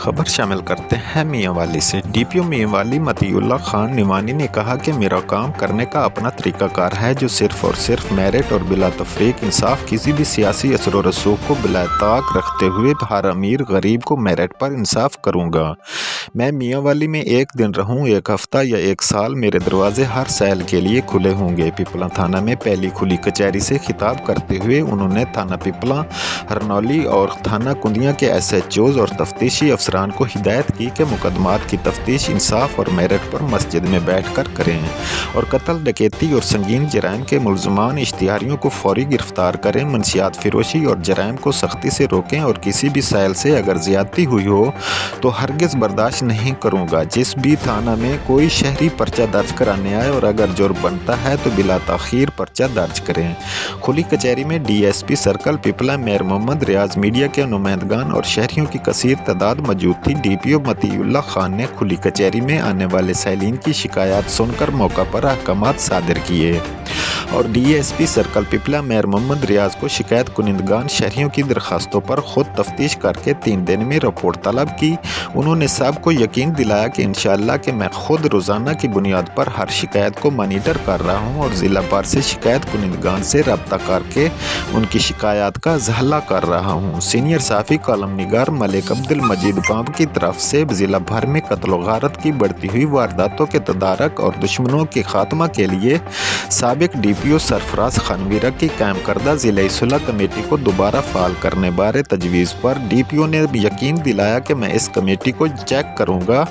खबर शामिल करते हैं मियां वाली से। डीपीओ मियां वाली मतीउल्लाह खान निमानी ने कहा कि मेरा काम करने का अपना तरीकाकार है जो सिर्फ और सिर्फ मेरिट और बिला तफरीक इंसाफ, किसी भी सियासी असर व रसूख को बिला ताक रखते हुए हर अमीर गरीब को मेरिट पर इंसाफ करूँगा। मैं मियां वाली में एक दिन रहूँ, एक हफ्ता या एक साल, मेरे दरवाजे हर सैल के लिए खुले होंगे। पिपला थाना में पहली खुली कचहरी से खिताब करते हुए उन्होंने थाना पिपला, हरनौली और थाना कुंदिया के SHOs और तफ्तीशी अफसरान को हिदायत की कि मुकदमात की तफ्तीश इंसाफ और मेरिट पर मस्जिद में बैठ कर करें और कत्ल, डकैती और संगीन जराइम के मुलजमान इश्तिहारियों को फौरी गिरफ्तार करें। मंशियात फिरोशी और जराइम को सख्ती से रोकें और किसी भी सैल से अगर ज्यादती हुई हो तो हरगिज़ बर्दाश्त नहीं करूँगा। जिस भी थाना में कोई शहरी पर्चा दर्ज कराने आए और अगर जुर्म बनता है तो बिला ताखीर पर्चा दर्ज करें। खुली कचहरी में DSP circle Pipla mayor Mohammad Riaz, media के नुमाइंदगान और शहरियों की कसीर तादाद मौजूद थी। DPO मतीउल्लाह खान ने खुली कचहरी में आने वाले सैलीन की शिकायत सुनकर मौका पर अहकामात सादिर किए और DSP circle Pipla mayor Mohammad Riaz को शिकायत कुनिंदगान शहरियों की दरखास्तों पर खुद तफ्तीश करके 3 दिन में रिपोर्ट तलब की। उन्होंने सबको यकीन दिलाया कि इंशाअल्लाह कि मैं खुद रोज़ाना की बुनियाद पर हर शिकायत को मॉनिटर कर रहा हूँ और ज़िला भर से शिकायत कुनिंदगान से रब्ता करके उनकी शिकायत का ज़हला कर रहा हूँ। सीनियर साफ़ी कॉलम निगार मलिक अब्दुल मजीद बाब की तरफ से ज़िला भर में कत्ल गारत की बढ़ती हुई वारदातों के तदारक और दुश्मनों के खात्मा के लिए साबिक DPO सरफराज खानवीरा की कायम करदा ज़िला सुलह कमेटी को दोबारा फाल करने बारे तजवीज़ पर DPO ने यकीन दिलाया कि मैं इस कमेटी को चेक करूँगा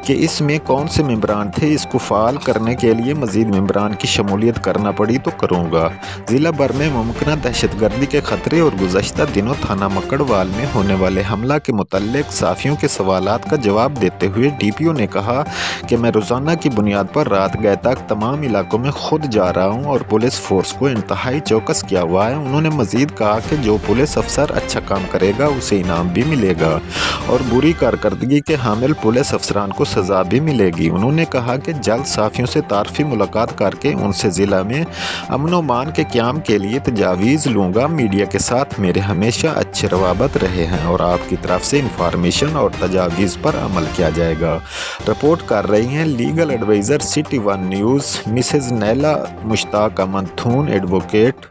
कि इसमें कौन से मेंबरान थे। इसको फाल करने के लिए मज़ीद मेंबरान की शमूलियत करना पड़ी तो करूँगा। ज़िला भर में मुमकिन दहशतगर्दी के खतरे और गुज़श्ता दिनों थाना मकड़वाल में होने वाले हमला के मुतल्लिक साफ़ियों के सवालात का जवाब देते हुए DPO ने कहा कि मैं रोज़ाना की बुनियाद पर रात गए तक तमाम इलाकों में खुद जा रहा हूँ और पुलिस फोर्स को इंतहाई चौकस किया हुआ है। उन्होंने मज़ीद कहा कि जो पुलिस अफसर अच्छा काम करेगा उसे इनाम भी मिलेगा और बुरी कारकर्दगी के हामिल पुलिस अफसरान को सज़ा भी मिलेगी। उन्होंने कहा कि जल्द साफ़ियों से तारफ़ी मुलाकात करके उनसे ज़िला में अमन व मान के क़याम के लिए तजावीज़ लूँगा। मीडिया के साथ मेरे हमेशा अच्छे रवाबत रहे हैं और आपकी तरफ से इंफॉर्मेशन और तजावीज़ पर अमल किया जाएगा। रिपोर्ट कर रही हैं legal adviser City 1 news Mrs Naila Mushtaq Aman थून, एडवोकेट।